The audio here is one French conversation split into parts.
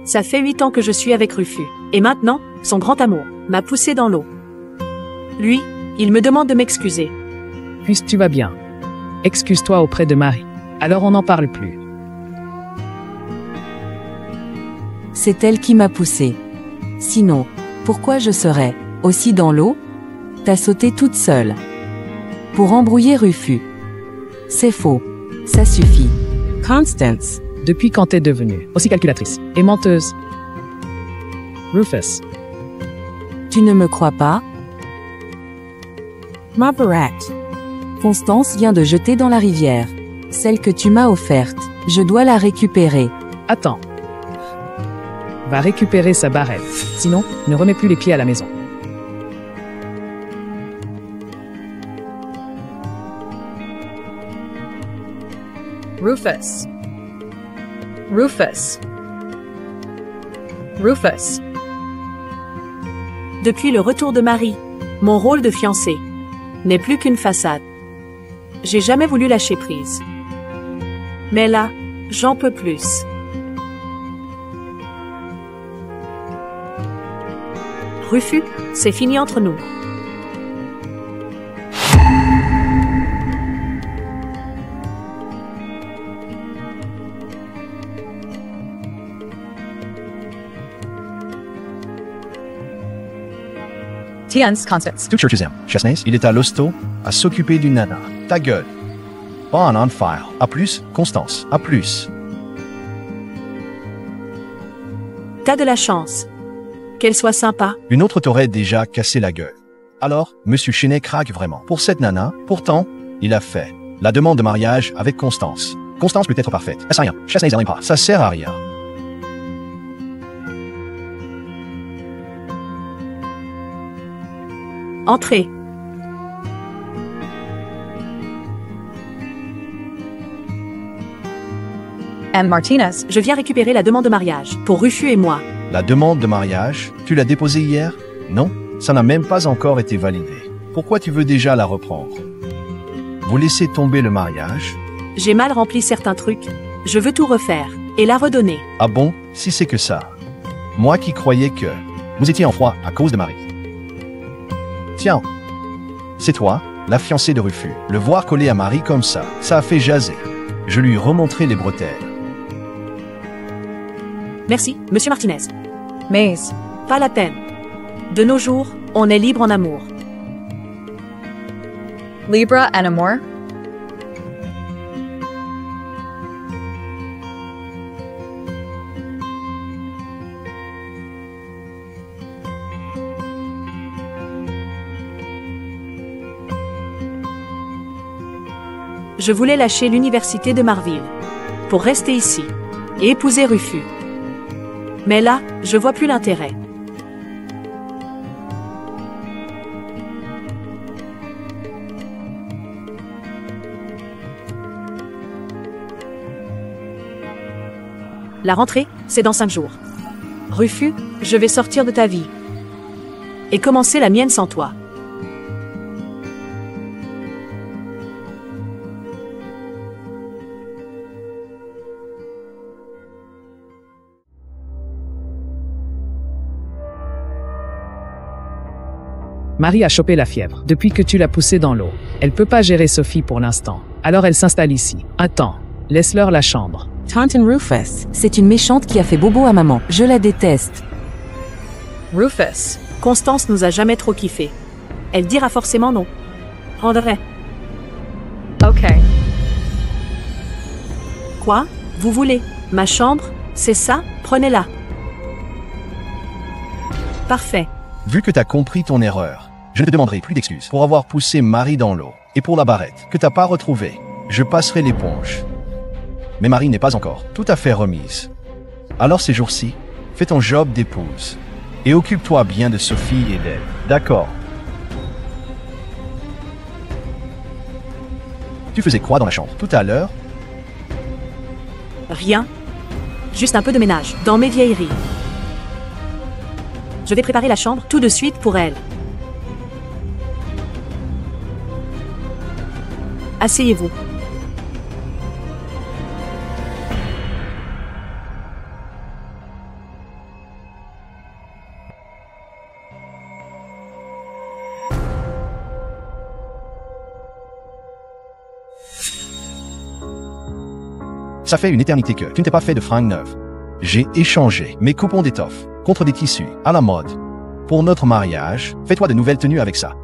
Ça fait 8 ans que je suis avec Rufus. Et maintenant, son grand amour m'a poussé dans l'eau. Lui, il me demande de m'excuser. Puisque tu vas bien. Excuse-toi auprès de Marie. Alors on n'en parle plus. C'est elle qui m'a poussé. Sinon, pourquoi je serais aussi dans l'eau? T'as sauté toute seule. Pour embrouiller Rufus. C'est faux. Ça suffit. Constance. Depuis quand t'es devenue aussi calculatrice et menteuse? Rufus. Tu ne me crois pas? Margaret. Constance vient de jeter dans la rivière. Celle que tu m'as offerte. Je dois la récupérer. Attends. Va récupérer sa barrette. Sinon, ne remets plus les pieds à la maison. Rufus. Rufus. Rufus. Depuis le retour de Marie, mon rôle de fiancé n'est plus qu'une façade. J'ai jamais voulu lâcher prise. Mais là, j'en peux plus. Rufus, c'est fini entre nous. Tiens, Constance. Tout cherches Chasnaise, il est à l'hosto, à s'occuper d'une nana. Ta gueule. Bon on fire. À plus, Constance. À plus. T'as de la chance. Qu'elle soit sympa. Une autre t'aurait déjà cassé la gueule. Alors, Monsieur Chenet craque vraiment. Pour cette nana, pourtant, il a fait la demande de mariage avec Constance. Constance peut être parfaite. Ça sert à rien. Chasnaise n'aime pas. Ça sert à rien. Entrez. M. Martinez. Je viens récupérer la demande de mariage pour Rufus et moi. La demande de mariage, tu l'as déposée hier? Non, ça n'a même pas encore été validé. Pourquoi tu veux déjà la reprendre? Vous laissez tomber le mariage? J'ai mal rempli certains trucs. Je veux tout refaire et la redonner. Ah bon, si c'est que ça. Moi qui croyais que vous étiez en froid à cause de Marie. Tiens, c'est toi, la fiancée de Rufus. Le voir coller à Marie comme ça a fait jaser. Je lui remontrai les bretelles. Merci, Monsieur Martinez. Mais. Pas la peine. De nos jours, on est libre en amour. Libra en amour. Je voulais lâcher l'université de Marville pour rester ici et épouser Rufus. Mais là, je vois plus l'intérêt. La rentrée, c'est dans 5 jours. Rufus, je vais sortir de ta vie et commencer la mienne sans toi. Marie a chopé la fièvre depuis que tu l'as poussée dans l'eau. Elle peut pas gérer Sophie pour l'instant. Alors elle s'installe ici. Attends, laisse-leur la chambre. Taunton Rufus, c'est une méchante qui a fait bobo à maman. Je la déteste. Rufus, Constance nous a jamais trop kiffé. Elle dira forcément non. André. Ok. Quoi? Vous voulez ma chambre? C'est ça? Prenez-la. Parfait. Vu que t'as compris ton erreur, je ne te demanderai plus d'excuses pour avoir poussé Marie dans l'eau et pour la barrette que t'as pas retrouvée. Je passerai l'éponge. Mais Marie n'est pas encore tout à fait remise. Alors ces jours-ci, fais ton job d'épouse et occupe-toi bien de Sophie et d'elle. D'accord? Tu faisais quoi dans la chambre tout à l'heure? Rien. Juste un peu de ménage dans mes vieilleries. Je vais préparer la chambre tout de suite pour elle. Asseyez-vous. Ça fait une éternité que tu ne t'es pas fait de fringues neuves. J'ai échangé mes coupons d'étoffe contre des tissus à la mode. Pour notre mariage, fais-toi de nouvelles tenues avec ça.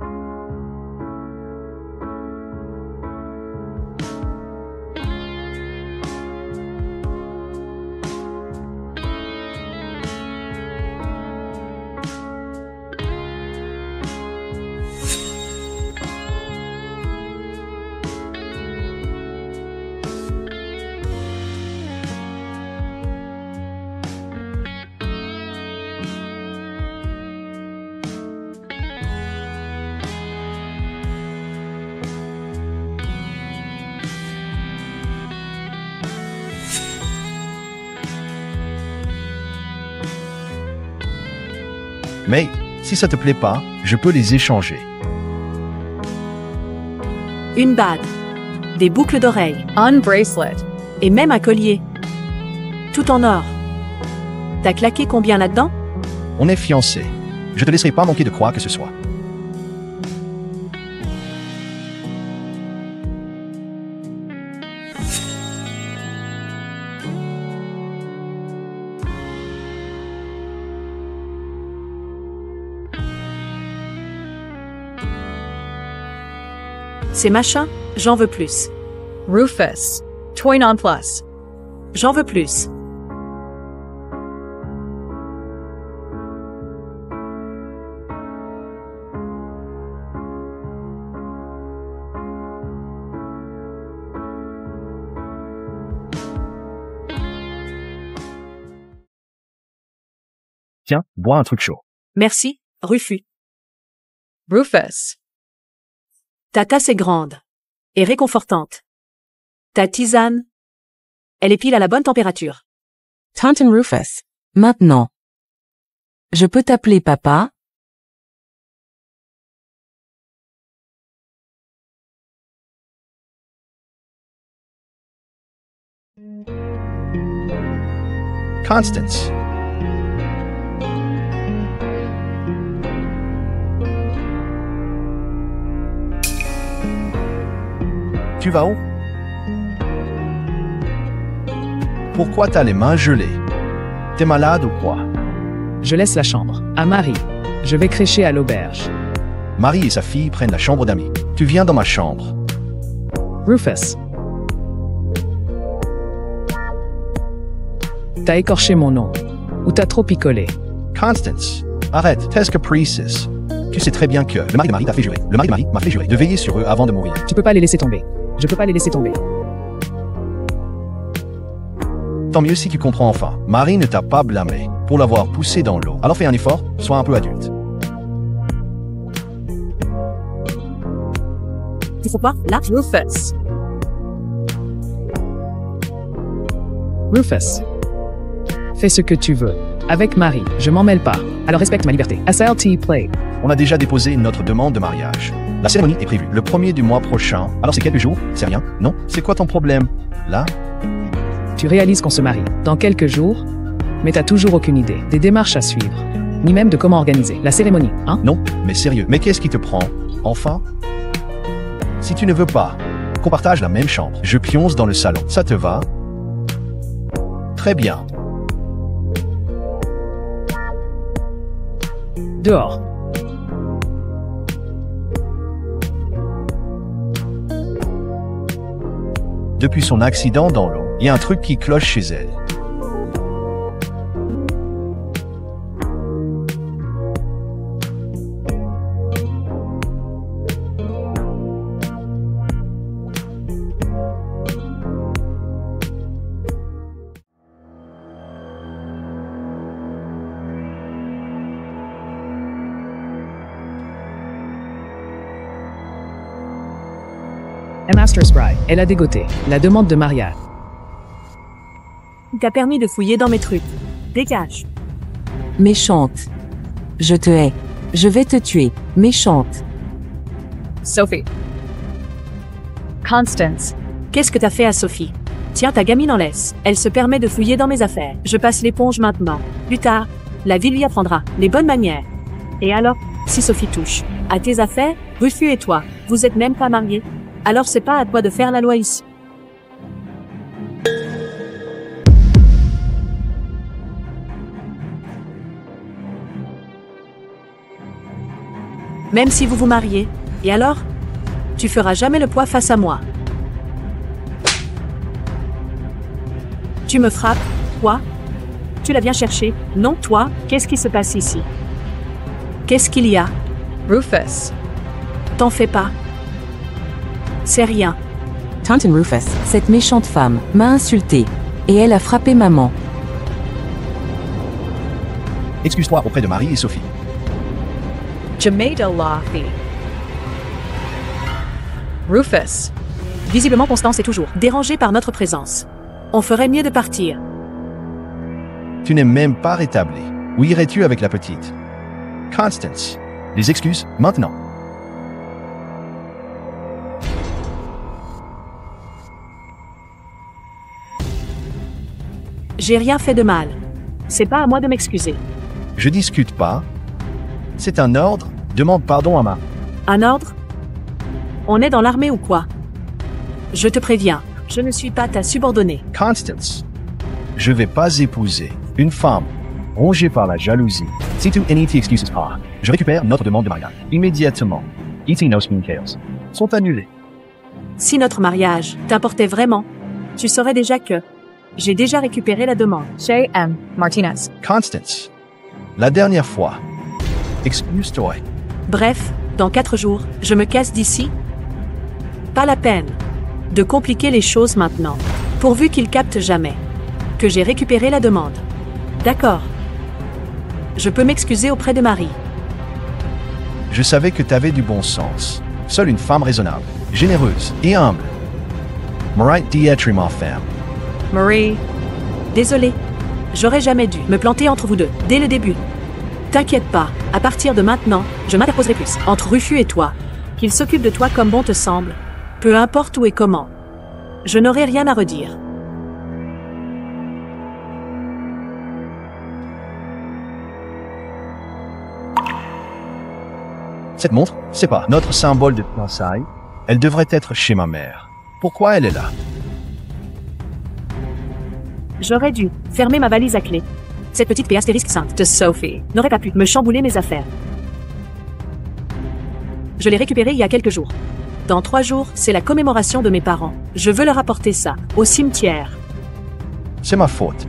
Mais, si ça te plaît pas, je peux les échanger. Une bague, des boucles d'oreilles Un bracelet. et même un collier. Tout en or. T'as claqué combien là-dedans? On est fiancés. Je te laisserai pas manquer de quoi que ce soit. Ces machins, j'en veux plus. Rufus. Toy non plus. J'en veux plus. Tiens, bois un truc chaud. Merci, Rufus. Rufus. Ta tasse est grande et réconfortante. Ta tisane, elle est pile à la bonne température. Tonton Rufus. Maintenant. Je peux t'appeler papa? Constance. Tu vas où? Pourquoi t'as les mains gelées? T'es malade ou quoi? Je laisse la chambre à Marie. Je vais crécher à l'auberge. Marie et sa fille prennent la chambre d'amis. Tu viens dans ma chambre. Rufus. T'as écorché mon nom. Ou t'as trop picolé. Constance, arrête, tes caprices. Tu sais très bien que le mari de Marie t'a fait jurer. Le mari de Marie m'a fait jurer de veiller sur eux avant de mourir. Tu peux pas les laisser tomber. Je peux pas les laisser tomber. Tant mieux si tu comprends enfin. Marie ne t'a pas blâmé pour l'avoir poussé dans l'eau. Alors fais un effort, sois un peu adulte. Tu sais quoi, là? Rufus. Rufus. Fais ce que tu veux. Avec Marie, je m'en mêle pas. Alors respecte ma liberté. SLT play. On a déjà déposé notre demande de mariage. La cérémonie est prévue le 1er du mois prochain. Alors c'est quelques jours? C'est rien? Non? C'est quoi ton problème? Là? Tu réalises qu'on se marie dans quelques jours, mais t'as toujours aucune idée des démarches à suivre, ni même de comment organiser la cérémonie, hein? Non, mais sérieux. Mais qu'est-ce qui te prend? Enfin? Si tu ne veux pas qu'on partage la même chambre, je pionce dans le salon. Ça te va? Très bien. Dehors. Depuis son accident dans l'eau, il y a un truc qui cloche chez elle. Master Spry, elle a dégoté la demande de mariage. T'as permis de fouiller dans mes trucs. Dégage. Méchante. Je te hais. Je vais te tuer. Méchante. Sophie. Constance. Qu'est-ce que t'as fait à Sophie? Tiens, ta gamine en laisse. Elle se permet de fouiller dans mes affaires. Je passe l'éponge maintenant. Plus tard, la vie lui apprendra les bonnes manières. Et alors, si Sophie touche à tes affaires, Rufus et toi, vous êtes même pas mariés. Alors c'est pas à toi de faire la loi ici. Même si vous vous mariez. Et alors? Tu feras jamais le poids face à moi. Tu me frappes? Quoi? Tu la viens chercher? Non, toi? Qu'est-ce qui se passe ici? Qu'est-ce qu'il y a? Rufus. T'en fais pas. C'est rien. Tonton Rufus, cette méchante femme, m'a insulté. Et elle a frappé maman. Excuse-toi auprès de Marie et Sophie. Jameda Lathi. Rufus. Visiblement, Constance est toujours dérangée par notre présence. On ferait mieux de partir. Tu n'es même pas rétabli. Où irais-tu avec la petite? Constance. Les excuses, maintenant. J'ai rien fait de mal. C'est pas à moi de m'excuser. Je discute pas. C'est un ordre. Demande pardon à ma... Un ordre? On est dans l'armée ou quoi? Je te préviens, je ne suis pas ta subordonnée. Constance. Je vais pas épouser une femme rongée par la jalousie. Si tu n'y t'excuses pas, je récupère notre demande de mariage. Immédiatement. Eating nos chaos sont annulés. Si notre mariage t'importait vraiment, tu saurais déjà que j'ai déjà récupéré la demande. Shay M. Martinez. Constance. La dernière fois. Excuse-toi. Bref, dans 4 jours, je me casse d'ici. Pas la peine de compliquer les choses maintenant, pourvu qu'il capte jamais que j'ai récupéré la demande. D'accord. Je peux m'excuser auprès de Marie. Je savais que t'avais du bon sens. Seule une femme raisonnable, généreuse et humble. M'aurait dit être ma femme. Marie. Désolé. J'aurais jamais dû me planter entre vous deux, dès le début. T'inquiète pas, à partir de maintenant, je m'interposerai plus entre Rufus et toi. Qu'il s'occupe de toi comme bon te semble. Peu importe où et comment. Je n'aurai rien à redire. Cette montre, c'est pas notre symbole de fiançailles. Elle devrait être chez ma mère. Pourquoi elle est là? J'aurais dû fermer ma valise à clé. Cette petite P astérisque sainte To Sophie. n'aurait pas pu me chambouler mes affaires. Je l'ai récupérée il y a quelques jours. Dans 3 jours, c'est la commémoration de mes parents. Je veux leur apporter ça, au cimetière. C'est ma faute.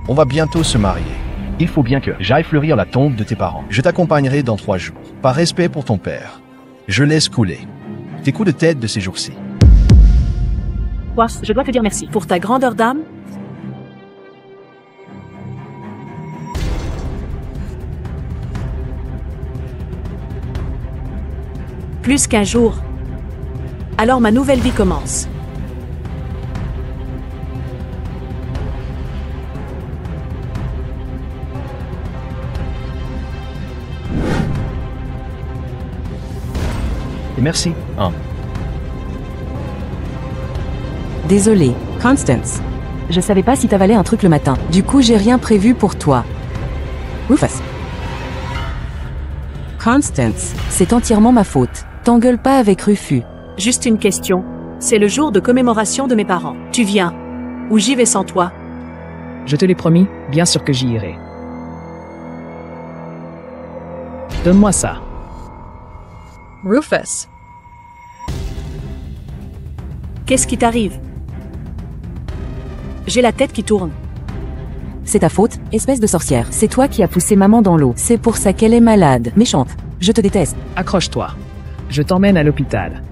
On va bientôt se marier. Il faut bien que j'aille fleurir la tombe de tes parents. Je t'accompagnerai dans 3 jours. Par respect pour ton père, je laisse couler tes coups de tête de ces jours-ci. Quoi, je dois te dire merci pour ta grandeur d'âme. Plus qu'un jour. Alors ma nouvelle vie commence. Et merci, hein. Désolé, Constance. Je savais pas si t'avalais un truc le matin. Du coup, j'ai rien prévu pour toi. Rufus. Constance, c'est entièrement ma faute. T'engueules pas avec Rufus. Juste une question. C'est le jour de commémoration de mes parents. Tu viens? Ou j'y vais sans toi? Je te l'ai promis, bien sûr que j'y irai. Donne-moi ça. Rufus. Qu'est-ce qui t'arrive? J'ai la tête qui tourne. C'est ta faute, espèce de sorcière. C'est toi qui as poussé maman dans l'eau. C'est pour ça qu'elle est malade. Méchante. Je te déteste. Accroche-toi. Je t'emmène à l'hôpital.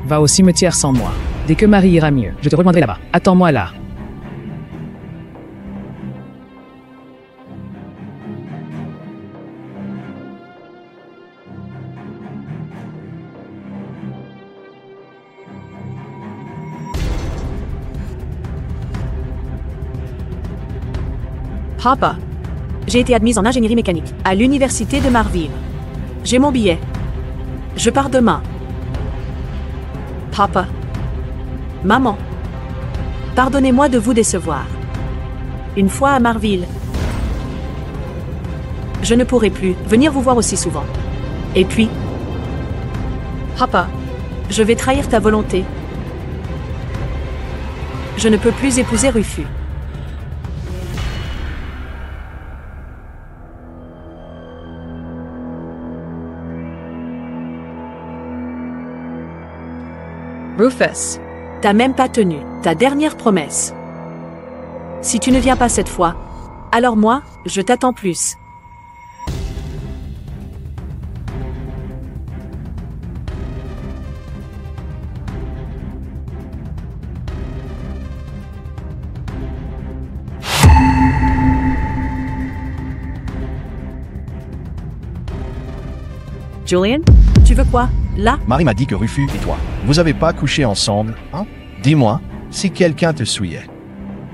Va au cimetière sans moi. Dès que Marie ira mieux, je te rejoindrai là-bas. Attends-moi là. Papa. J'ai été admise en ingénierie mécanique à l'université de Marville. J'ai mon billet. Je pars demain. Papa. Maman. Pardonnez-moi de vous décevoir. Une fois à Marville, je ne pourrai plus venir vous voir aussi souvent. Et puis, Papa. je vais trahir ta volonté. Je ne peux plus épouser Rufus. Rufus. T'as même pas tenu ta dernière promesse. Si tu ne viens pas cette fois, alors moi, je t'attends plus. Julian? Tu veux quoi? Là? Marie m'a dit que Rufus et toi, vous avez pas couché ensemble, hein? Dis-moi, si quelqu'un te souillait,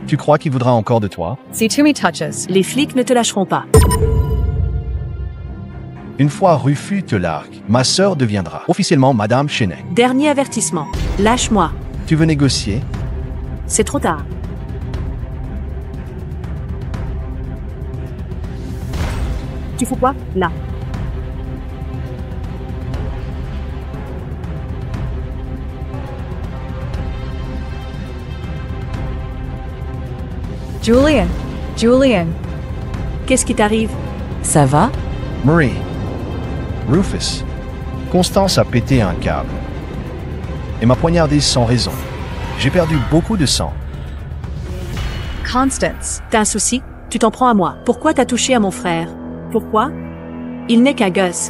tu crois qu'il voudra encore de toi? See too many touches. Les flics ne te lâcheront pas. Une fois Rufus te largue, ma sœur deviendra officiellement Madame Chenet. Dernier avertissement. Lâche-moi. Tu veux négocier? C'est trop tard. Tu fous quoi? Là. Julian. Julian. Qu'est-ce qui t'arrive? Ça va? Marie. Rufus. Constance a pété un câble. Et m'a poignardé sans raison. J'ai perdu beaucoup de sang. Constance. T'as un souci? Tu t'en prends à moi. Pourquoi t'as touché à mon frère? Pourquoi? Il n'est qu'un gosse.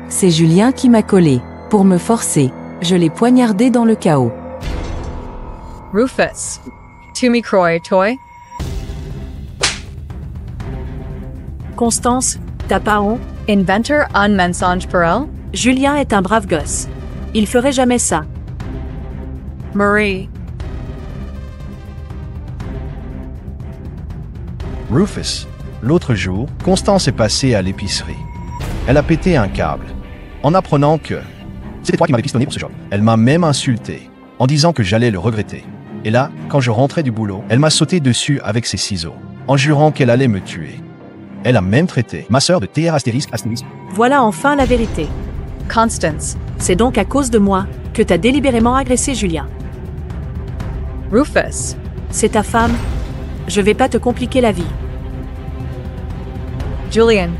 C'est Julien qui m'a collé. Pour me forcer, je l'ai poignardé dans le chaos. Rufus. Tumi Croy Toy. Constance, t'as pas honte? Inventor un mensonge pour elle. Julien est un brave gosse. Il ferait jamais ça. Marie. Rufus. L'autre jour, Constance est passée à l'épicerie. Elle a pété un câble. En apprenant que c'était toi qui m'avais pistonné pour ce job. Elle m'a même insulté, en disant que j'allais le regretter. Et là, quand je rentrais du boulot, elle m'a sauté dessus avec ses ciseaux, en jurant qu'elle allait me tuer. Elle a même traité ma sœur de TR astérisque astérisque. Voilà enfin la vérité. Constance. C'est donc à cause de moi que t'as délibérément agressé Julien. Rufus. C'est ta femme? Je vais pas te compliquer la vie. Julian.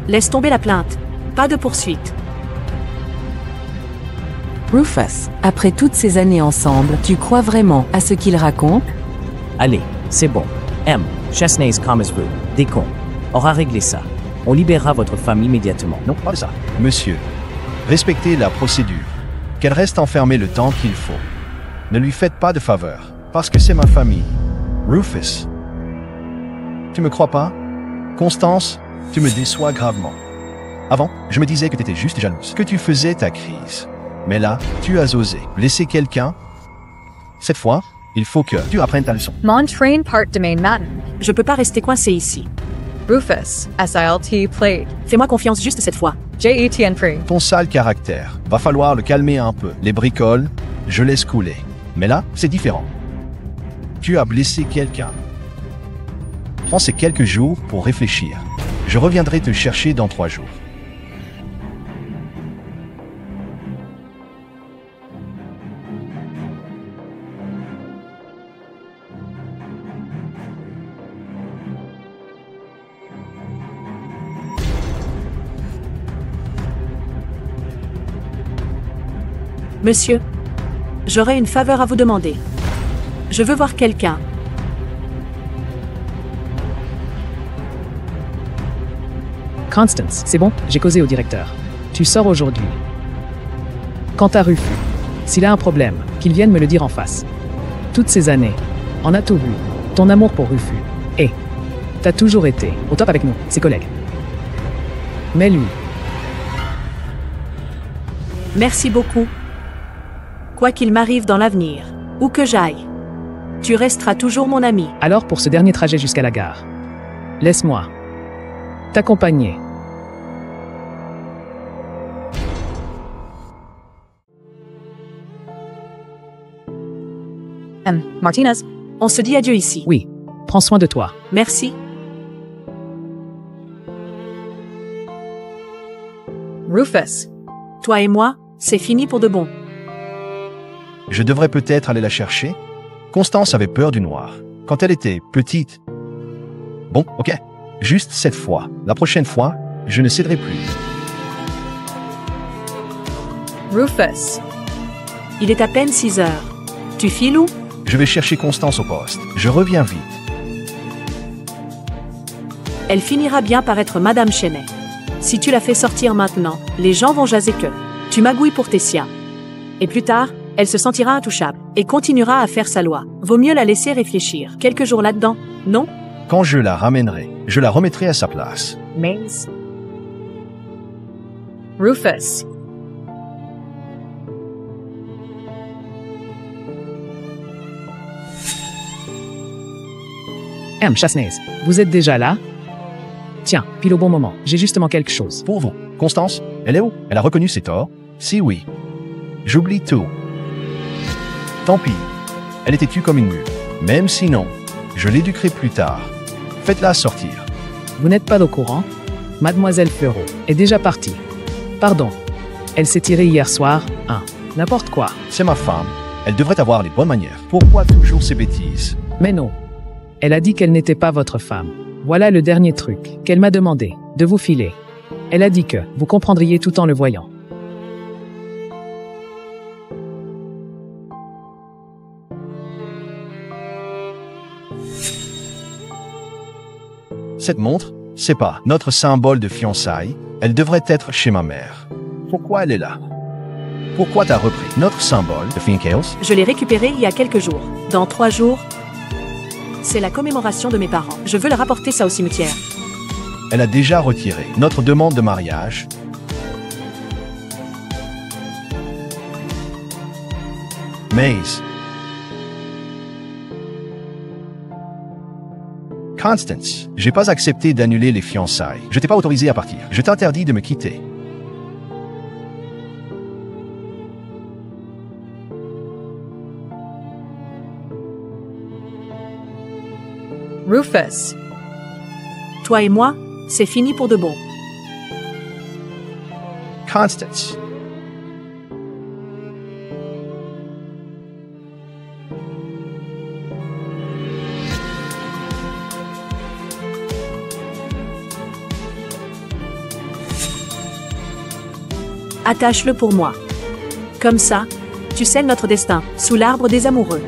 Laisse tomber la plainte. Pas de poursuite. Rufus, après toutes ces années ensemble, tu crois vraiment à ce qu'il raconte? Allez, c'est bon. M. Chesney's Commerce Group, Décon, aura réglé ça. On libérera votre femme immédiatement. Non, pas de ça. Monsieur, respectez la procédure. Qu'elle reste enfermée le temps qu'il faut. Ne lui faites pas de faveur, parce que c'est ma famille. Rufus. Tu me crois pas? Constance, tu me déçois gravement. Avant, je me disais que tu étais juste jalouse, que tu faisais ta crise. Mais là, tu as osé blesser quelqu'un. Cette fois, il faut que tu apprennes ta leçon. Montrain part domain matin. Je peux pas rester coincé ici. Rufus. SILT played. Fais-moi confiance juste cette fois. JETN free. Ton sale caractère, va falloir le calmer un peu. Les bricoles, je laisse couler. Mais là, c'est différent. Tu as blessé quelqu'un. Prends ces quelques jours pour réfléchir. Je reviendrai te chercher dans 3 jours. Monsieur, j'aurais une faveur à vous demander. Je veux voir quelqu'un. Constance, c'est bon, j'ai causé au directeur. Tu sors aujourd'hui. Quant à Rufus, s'il a un problème, qu'il vienne me le dire en face. Toutes ces années, on a tout vu. Ton amour pour Rufus. Et t'as toujours été au top avec nous, ses collègues. Mais lui, Merci beaucoup. Quoi qu'il m'arrive dans l'avenir, où que j'aille, tu resteras toujours mon ami. alors pour ce dernier trajet jusqu'à la gare, laisse-moi t'accompagner. M. Martinez. On se dit adieu ici. Oui, prends soin de toi. Merci. Rufus. Toi et moi, c'est fini pour de bon. Je devrais peut-être aller la chercher. Constance avait peur du noir, quand elle était petite. Bon, ok. Juste cette fois. La prochaine fois, je ne céderai plus. Rufus. Il est à peine 6 heures. Tu files où? Je vais chercher Constance au poste. Je reviens vite. Elle finira bien par être Madame Chenet. Si tu la fais sortir maintenant, les gens vont jaser que tu magouilles pour tes siens. Et plus tard, elle se sentira intouchable et continuera à faire sa loi. Vaut mieux la laisser réfléchir quelques jours là-dedans, non? Quand je la ramènerai, je la remettrai à sa place. Maze. Rufus. Chasnaise, vous êtes déjà là? Tiens, pile au bon moment, j'ai justement quelque chose. Pour vous. Constance, elle est où? Elle a reconnu ses torts? Si oui. J'oublie tout. Tant pis. Elle était tue comme une mule. Même si non, je l'éduquerai plus tard. Faites-la sortir. Vous n'êtes pas au courant? Mademoiselle Ferraud est déjà partie. Pardon. Elle s'est tirée hier soir, n'importe quoi. C'est ma femme. Elle devrait avoir les bonnes manières. Pourquoi toujours ces bêtises? Mais non. Elle a dit qu'elle n'était pas votre femme. Voilà le dernier truc qu'elle m'a demandé, de vous filer. Elle a dit que vous comprendriez tout en le voyant. Cette montre, c'est pas notre symbole de fiançailles. Elle devrait être chez ma mère. Pourquoi elle est là? Pourquoi t'as repris notre symbole de fiançailles? Je l'ai récupéré il y a quelques jours. Dans 3 jours, c'est la commémoration de mes parents. Je veux leur apporter ça au cimetière. Elle a déjà retiré notre demande de mariage. Maze. Constance, j'ai pas accepté d'annuler les fiançailles. Je t'ai pas autorisé à partir. Je t'interdis de me quitter. Rufus. Toi et moi, c'est fini pour de bon. Constance. Attache-le pour moi. Comme ça, tu scelles notre destin, sous l'arbre des amoureux.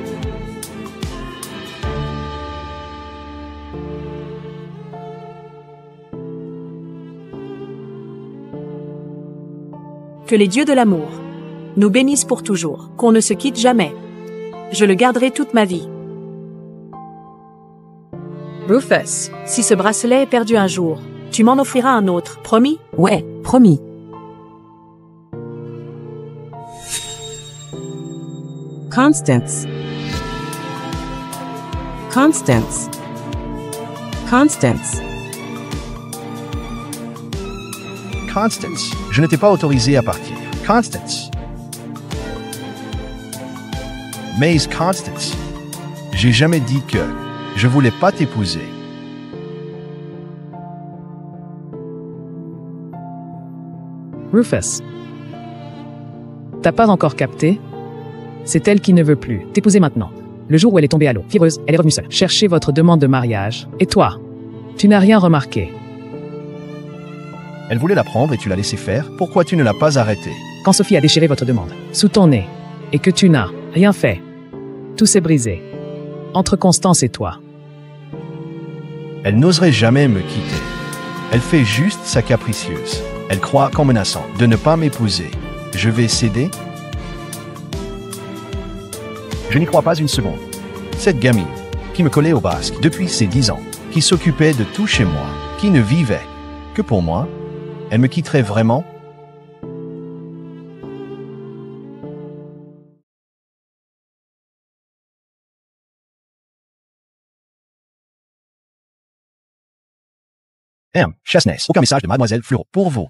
Que les dieux de l'amour nous bénissent pour toujours, qu'on ne se quitte jamais. Je le garderai toute ma vie. Rufus. Si ce bracelet est perdu un jour, tu m'en offriras un autre, promis? Ouais, promis. Constance. Constance. Constance. Constance, je ne t'ai pas autorisé à partir. Constance. Maze Constance. J'ai jamais dit que je voulais pas t'épouser. Rufus. T'as pas encore capté? C'est elle qui ne veut plus t'épouser maintenant. Le jour où elle est tombée à l'eau, fiévreuse, elle est revenue seule. Chercher votre demande de mariage. Et toi? Tu n'as rien remarqué. Elle voulait la prendre et tu l'as laissé faire. Pourquoi tu ne l'as pas arrêtée? Quand Sophie a déchiré votre demande, sous ton nez, et que tu n'as rien fait, tout s'est brisé. Entre Constance et toi. Elle n'oserait jamais me quitter. Elle fait juste sa capricieuse. Elle croit qu'en menaçant de ne pas m'épouser, je vais céder? Je n'y crois pas une seconde. Cette gamine, qui me collait au basque depuis ses 10 ans, qui s'occupait de tout chez moi, qui ne vivait que pour moi, elle me quitterait vraiment? Chasnaise, aucun message de Mademoiselle Ferraud pour vous.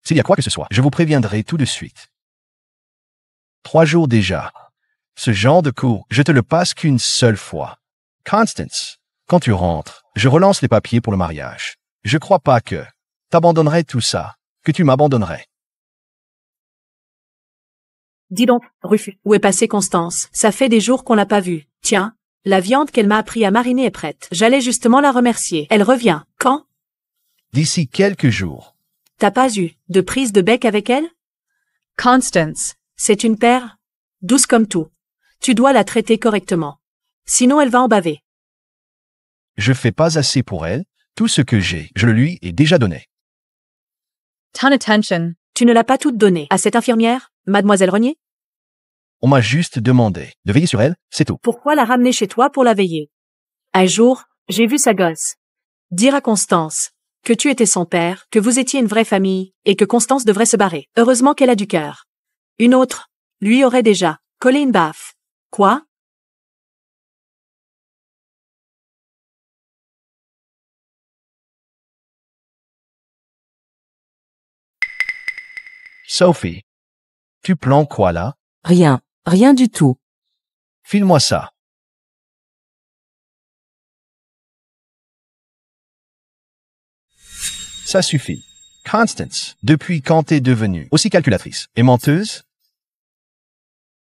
S'il y a quoi que ce soit, je vous préviendrai tout de suite. 3 jours déjà. Ce genre de cours, je te le passe qu'une seule fois. Constance, quand tu rentres, je relance les papiers pour le mariage. Je crois pas que t'abandonnerais tout ça, que tu m'abandonnerais. Dis donc, Rufus, où est passée Constance? Ça fait des jours qu'on l'a pas vue. Tiens, la viande qu'elle m'a appris à mariner est prête. J'allais justement la remercier. Elle revient. Quand? D'ici quelques jours. T'as pas eu de prise de bec avec elle? Constance. C'est une paire, douce comme tout. Tu dois la traiter correctement. Sinon elle va en baver. Je fais pas assez pour elle. Tout ce que j'ai, je le lui ai déjà donné. Ton attention. Tu ne l'as pas toute donnée à cette infirmière, mademoiselle Renier? On m'a juste demandé de veiller sur elle, c'est tout. Pourquoi la ramener chez toi pour la veiller? Un jour, j'ai vu sa gosse dire à Constance que tu étais son père, que vous étiez une vraie famille, et que Constance devrait se barrer. Heureusement qu'elle a du cœur. Une autre, lui aurait déjà collé une baffe. Quoi? Sophie, tu plans quoi là? Rien, rien du tout. File-moi ça. Ça suffit. Constance, depuis quand t'es devenue aussi calculatrice et menteuse?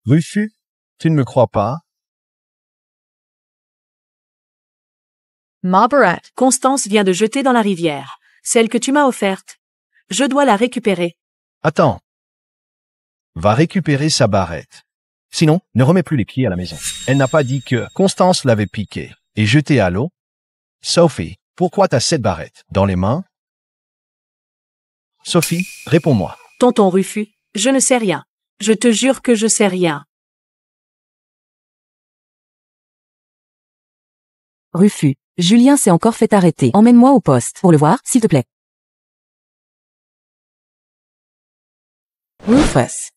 Rufus, tu ne me crois pas? Margaret. Constance vient de jeter dans la rivière celle que tu m'as offerte. Je dois la récupérer. Attends. Va récupérer sa barrette. Sinon, ne remets plus les pieds à la maison. Elle n'a pas dit que Constance l'avait piquée et jetée à l'eau. Sophie, pourquoi t'as cette barrette dans les mains? Sophie, réponds-moi. Tonton Rufus, je ne sais rien. Je te jure que je sais rien. Rufus, Julien s'est encore fait arrêter. Emmène-moi au poste. Pour le voir, s'il te plaît. Rufus.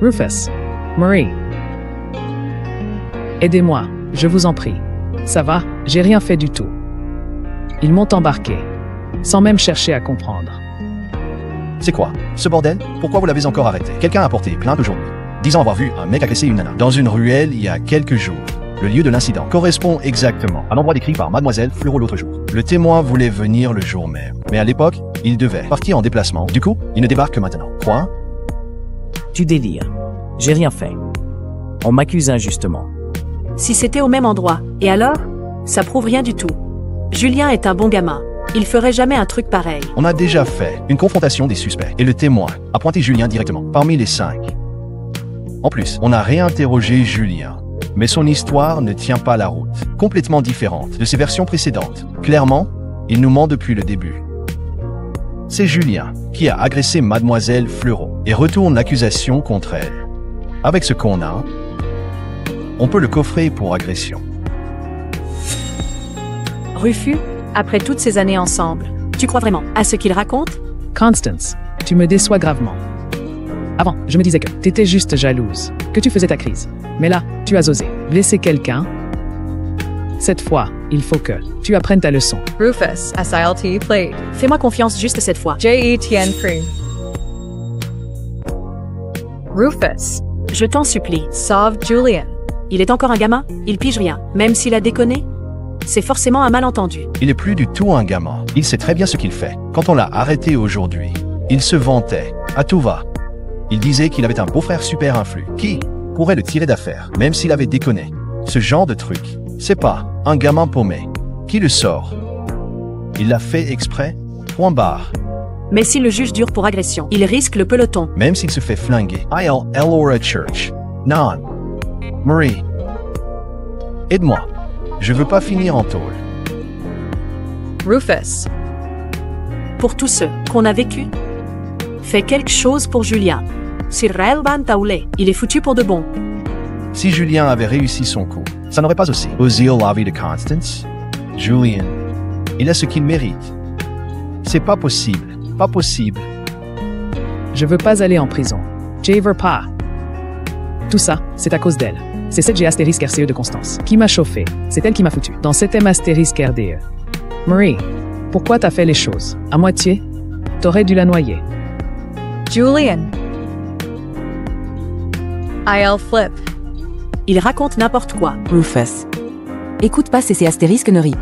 Rufus. Marie. Aidez-moi, je vous en prie. Ça va, j'ai rien fait du tout. Ils m'ont embarqué, sans même chercher à comprendre. C'est quoi, ce bordel? Pourquoi vous l'avez encore arrêté? Quelqu'un a porté plainte aujourd'hui, disant avoir vu un mec agresser une nana dans une ruelle il y a quelques jours. Le lieu de l'incident correspond exactement à l'endroit décrit par mademoiselle Fleureau l'autre jour. Le témoin voulait venir le jour même, mais à l'époque, il devait partir en déplacement. Du coup, il ne débarque que maintenant. Point. Tu délires. J'ai rien fait. On m'accuse injustement. Si c'était au même endroit, et alors? Ça prouve rien du tout. Julien est un bon gamin. Il ferait jamais un truc pareil. On a déjà fait une confrontation des suspects et le témoin a pointé Julien directement, parmi les 5. En plus, on a réinterrogé Julien, mais son histoire ne tient pas la route, complètement différente de ses versions précédentes. Clairement, il nous ment depuis le début. C'est Julien qui a agressé mademoiselle Fleureau et retourne l'accusation contre elle. Avec ce qu'on a, on peut le coffrer pour agression. Rufus, après toutes ces années ensemble, tu crois vraiment à ce qu'il raconte? Constance, tu me déçois gravement. Avant, je me disais que t'étais juste jalouse, que tu faisais ta crise. Mais là, tu as osé blesser quelqu'un. Cette fois, il faut que tu apprennes ta leçon. Rufus. SILT played. Fais-moi confiance juste cette fois. JETN cream. Rufus. Je t'en supplie. Sauve Julian. Il est encore un gamin, il pige rien, même s'il a déconné. C'est forcément un malentendu. Il est plus du tout un gamin. Il sait très bien ce qu'il fait. Quand on l'a arrêté aujourd'hui, il se vantait à tout va. Il disait qu'il avait un beau-frère super influ qui pourrait le tirer d'affaire, même s'il avait déconné. Ce genre de truc, c'est pas un gamin paumé qui le sort. Il l'a fait exprès, point barre. Mais si le juge dure pour agression, il risque le peloton. Même s'il se fait flinguer. I'll Elora Church. Non. Marie. Aide-moi. Je veux pas finir en tôle. Rufus. Pour tous ceux qu'on a vécu, fais quelque chose pour Julien. Cyril Van Taoulé, il est foutu pour de bon. Si Julien avait réussi son coup, ça n'aurait pas aussi osé la vie de Constance. Julien, il a ce qu'il mérite. C'est pas possible. Pas possible. Je veux pas aller en prison. Je veux pas. Tout ça, c'est à cause d'elle. C'est cette G astérisque RCE de Constance qui m'a chauffé. C'est elle qui m'a foutu dans cet M astérisque RDE. Marie, pourquoi t'as fait les choses à moitié? T'aurais dû la noyer. Julian. IL flip. Il raconte n'importe quoi. Rufus. Écoute pas ces astérisques ne rit.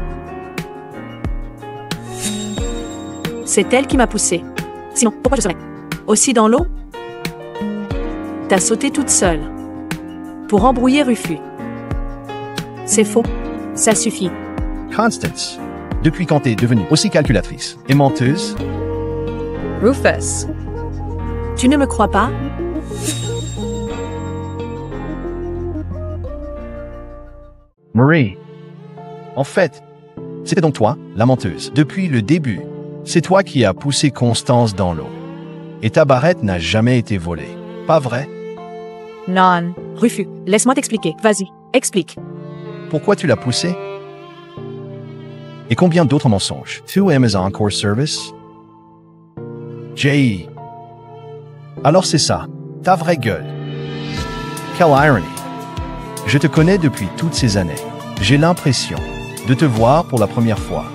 C'est elle qui m'a poussé. Sinon, pourquoi je serais aussi dans l'eau? T'as sauté toute seule. Pour embrouiller Rufus. C'est faux. Ça suffit. Constance, depuis quand t'es devenue aussi calculatrice et menteuse? Rufus. Tu ne me crois pas? Marie. En fait, c'était donc toi, la menteuse. Depuis le début, c'est toi qui as poussé Constance dans l'eau. Et ta barrette n'a jamais été volée. Pas vrai? Non. Rufus, laisse-moi t'expliquer. Vas-y, explique. Pourquoi tu l'as poussée? Et combien d'autres mensonges? Tu Amazon Core Service? Jay. Alors c'est ça, ta vraie gueule. Quelle ironie. Je te connais depuis toutes ces années. J'ai l'impression de te voir pour la première fois.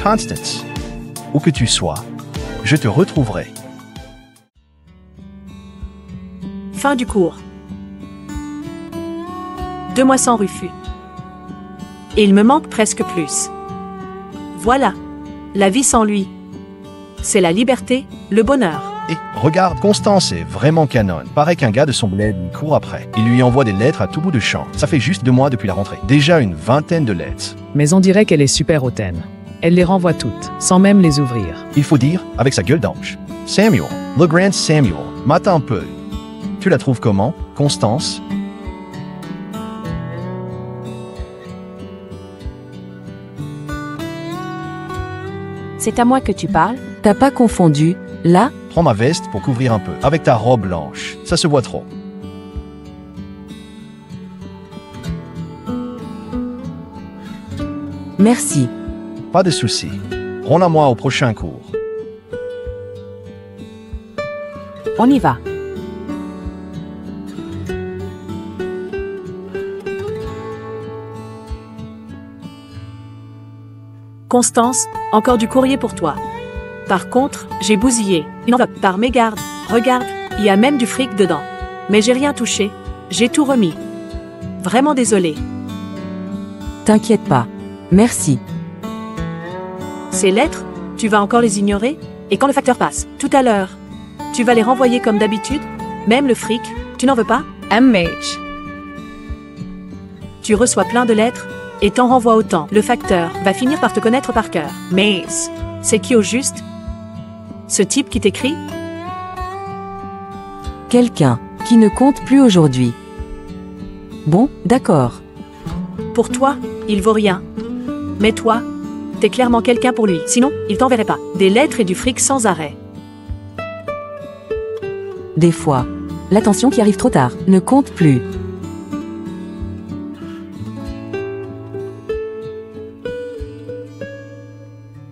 Constance, où que tu sois, je te retrouverai. Fin du cours. 2 mois sans Rufus. Et il me manque presque plus. Voilà, la vie sans lui. C'est la liberté, le bonheur. Et regarde, Constance est vraiment canon. Paraît qu'un gars de son bled lui court après. Il lui envoie des lettres à tout bout de champ. Ça fait juste 2 mois depuis la rentrée. Déjà une 20aine de lettres. Mais on dirait qu'elle est super hautaine. Elle les renvoie toutes, sans même les ouvrir. Il faut dire, avec sa gueule d'ange. Samuel, le grand Samuel, mate un peu. Tu la trouves comment, Constance? C'est à moi que tu parles? T'as pas confondu, là? Prends ma veste pour couvrir un peu. Avec ta robe blanche, ça se voit trop. Merci. Pas de souci. Rends à moi au prochain cours. On y va. Constance, encore du courrier pour toi. Par contre, j'ai bousillé une enveloppe par mégarde. Regarde, il y a même du fric dedans. Mais j'ai rien touché. J'ai tout remis. Vraiment désolé. T'inquiète pas. Merci. Ces lettres, tu vas encore les ignorer? Et quand le facteur passe, tout à l'heure, tu vas les renvoyer comme d'habitude? Même le fric, tu n'en veux pas? MH. Tu reçois plein de lettres et t'en renvoies autant. Le facteur va finir par te connaître par cœur. Mais c'est qui au juste? Ce type qui t'écrit? Quelqu'un qui ne compte plus aujourd'hui. Bon, d'accord. Pour toi, il vaut rien. Mais toi, t'es clairement quelqu'un pour lui. Sinon, il t'enverrait pas. Des lettres et du fric sans arrêt. Des fois, l'attention qui arrive trop tard ne compte plus.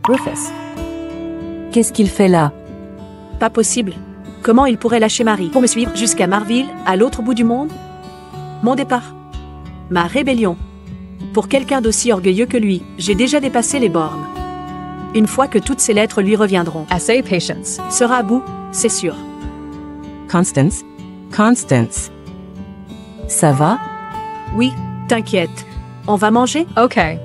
Rufus. Qu'est-ce qu'il fait là? Pas possible. Comment il pourrait lâcher Marie pour me suivre jusqu'à Marville, à l'autre bout du monde? Mon départ. Ma rébellion. Pour quelqu'un d'aussi orgueilleux que lui, j'ai déjà dépassé les bornes. Une fois que toutes ces lettres lui reviendront, Essay patience. sera à bout, c'est sûr. Constance? Constance. Ça va? Oui, t'inquiète. On va manger? Okay.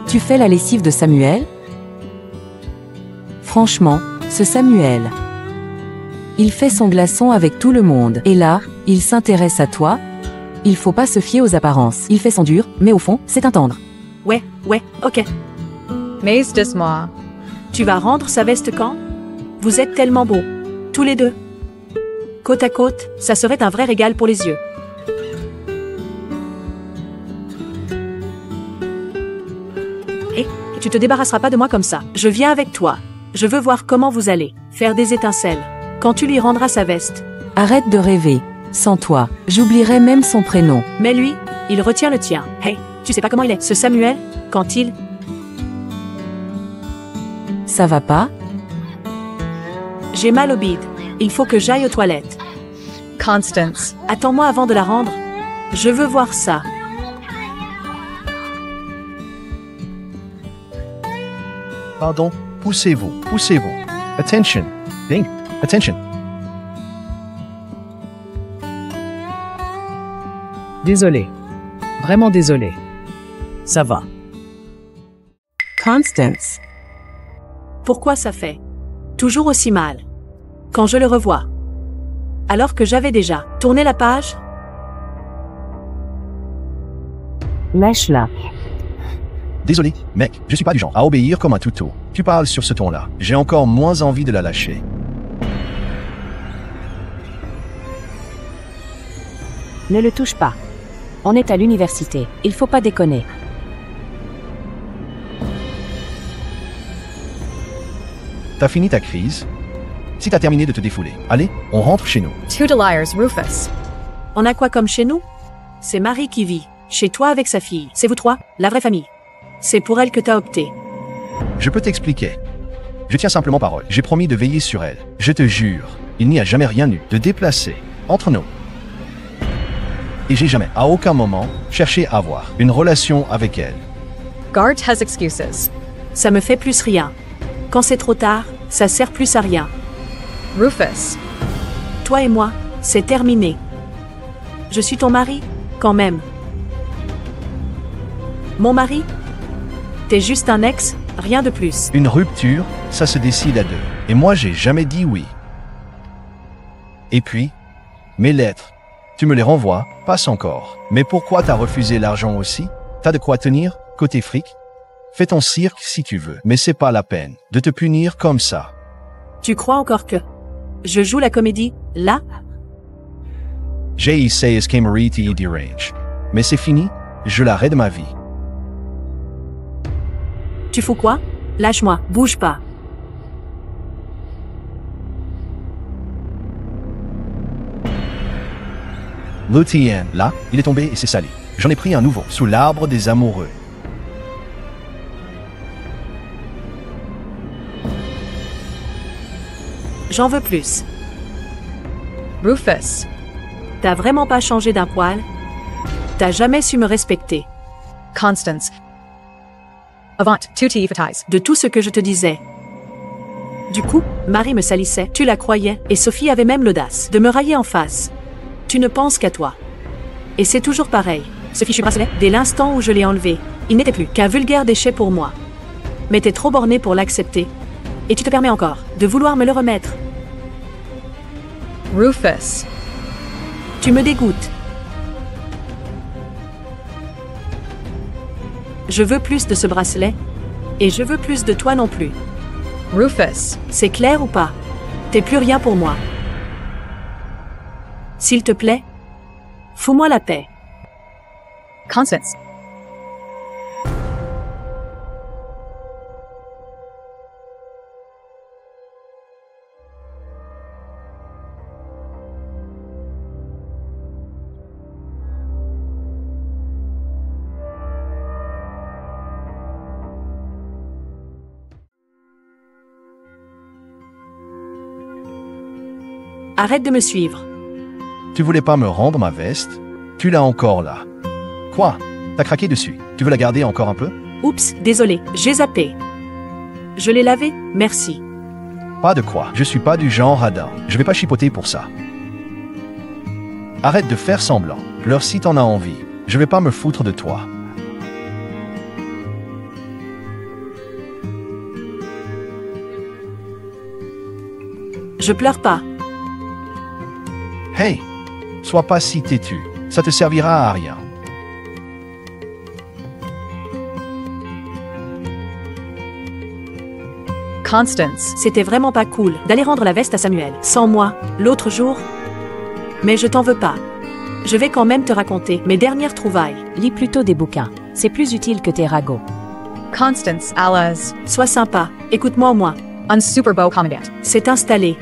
Tu fais la lessive de Samuel? Franchement, ce Samuel. Il fait son glaçon avec tout le monde. Et là, il s'intéresse à toi? Il faut pas se fier aux apparences. Il fait son dur, mais au fond, c'est un tendre. Ouais, ok. Mais dis-moi. Tu vas rendre sa veste quand? Vous êtes tellement beaux. Tous les deux. Côte à côte, ça serait un vrai régal pour les yeux. Et tu te débarrasseras pas de moi comme ça. Je viens avec toi. Je veux voir comment vous allez faire des étincelles quand tu lui rendras sa veste. Arrête de rêver. Sans toi, j'oublierais même son prénom. Mais lui, il retient le tien. Hey, tu sais pas comment il est, ce Samuel, quand il... Ça va pas? J'ai mal au bide. Il faut que j'aille aux toilettes. Constance. Attends-moi avant de la rendre. Je veux voir ça. Pardon, poussez-vous. Attention. Think. Attention. Désolé. Vraiment désolé. Ça va. Constance. Pourquoi ça fait toujours aussi mal quand je le revois? Alors que j'avais déjà tourné la page? Lâche-la. Désolé, mec, je suis pas du genre à obéir comme un toutou. Tu parles sur ce ton-là. J'ai encore moins envie de la lâcher. Ne le touche pas. On est à l'université, il faut pas déconner. T'as fini ta crise? Si t'as terminé de te défouler, allez, on rentre chez nous. Two liars, Rufus. On a quoi comme chez nous? C'est Marie qui vit chez toi avec sa fille. C'est vous trois, la vraie famille. C'est pour elle que t'as opté. Je peux t'expliquer. Je tiens simplement parole. J'ai promis de veiller sur elle. Je te jure, il n'y a jamais rien eu de déplacé entre nous. Et j'ai jamais, à aucun moment, cherché à avoir une relation avec elle. Gart has excuses. Ça me fait plus rien. Quand c'est trop tard, ça sert plus à rien. Rufus. Toi et moi, c'est terminé. Je suis ton mari, quand même. Mon mari? T'es juste un ex, rien de plus. Une rupture, ça se décide à deux. Et moi, j'ai jamais dit oui. Et puis, mes lettres, tu me les renvoies, passe encore. Mais pourquoi t'as refusé l'argent aussi? T'as de quoi tenir, côté fric? Fais ton cirque si tu veux, mais c'est pas la peine de te punir comme ça. Tu crois encore que je joue la comédie, là? J'ai essayé Escameriti Derange. Mais c'est fini, je l'arrête de ma vie. Tu fous quoi? Lâche-moi, bouge pas. Le tien, là, il est tombé et s'est sali. J'en ai pris un nouveau, sous l'arbre des amoureux. J'en veux plus. Rufus. T'as vraiment pas changé d'un poil? T'as jamais su me respecter. Constance. Avant, tutti fatais. De tout ce que je te disais. Du coup, Marie me salissait, tu la croyais, et Sophie avait même l'audace de me railler en face. Tu ne penses qu'à toi. Et c'est toujours pareil. Ce fichu bracelet, dès l'instant où je l'ai enlevé, il n'était plus qu'un vulgaire déchet pour moi. Mais t'es trop borné pour l'accepter. Et tu te permets encore de vouloir me le remettre. Rufus. Tu me dégoûtes. Je veux plus de ce bracelet. Et je veux plus de toi non plus. Rufus. C'est clair ou pas? T'es plus rien pour moi. S'il te plaît, fous-moi la paix. Constance. Arrête de me suivre. Tu voulais pas me rendre ma veste? Tu l'as encore là. Quoi? T'as craqué dessus. Tu veux la garder encore un peu? Oups, désolé, j'ai zappé. Je l'ai lavé, merci. Pas de quoi. Je suis pas du genre radin. Je vais pas chipoter pour ça. Arrête de faire semblant. Pleure si t'en as envie. Je vais pas me foutre de toi. Je pleure pas. Hey! Sois pas si têtu. Ça te servira à rien. Constance. C'était vraiment pas cool d'aller rendre la veste à Samuel sans moi, l'autre jour. Mais je t'en veux pas. Je vais quand même te raconter mes dernières trouvailles. Lis plutôt des bouquins. C'est plus utile que tes ragots. Constance Alaz. Sois sympa, écoute-moi au moins. Un super beau commandant. C'est installé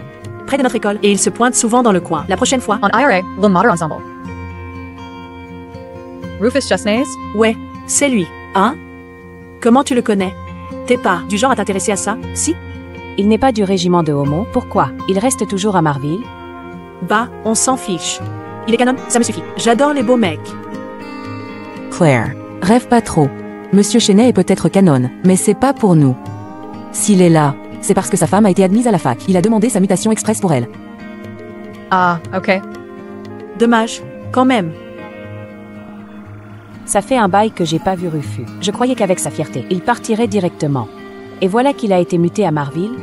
près de notre école et il se pointe souvent dans le coin. La prochaine fois. En IRA, le Modern Ensemble. Rufus Justnays. Ouais, c'est lui. Hein? Comment tu le connais? T'es pas du genre à t'intéresser à ça, si? Il n'est pas du régiment de Homo, pourquoi? Il reste toujours à Marville? Bah, on s'en fiche. Il est canon, ça me suffit. J'adore les beaux mecs. Claire. Rêve pas trop. Monsieur Chenet est peut-être canon, mais c'est pas pour nous. S'il est là, c'est parce que sa femme a été admise à la fac. Il a demandé sa mutation express pour elle. Ah, ok. Dommage, quand même. Ça fait un bail que j'ai pas vu Rufus. Je croyais qu'avec sa fierté, il partirait directement. Et voilà qu'il a été muté à Marville.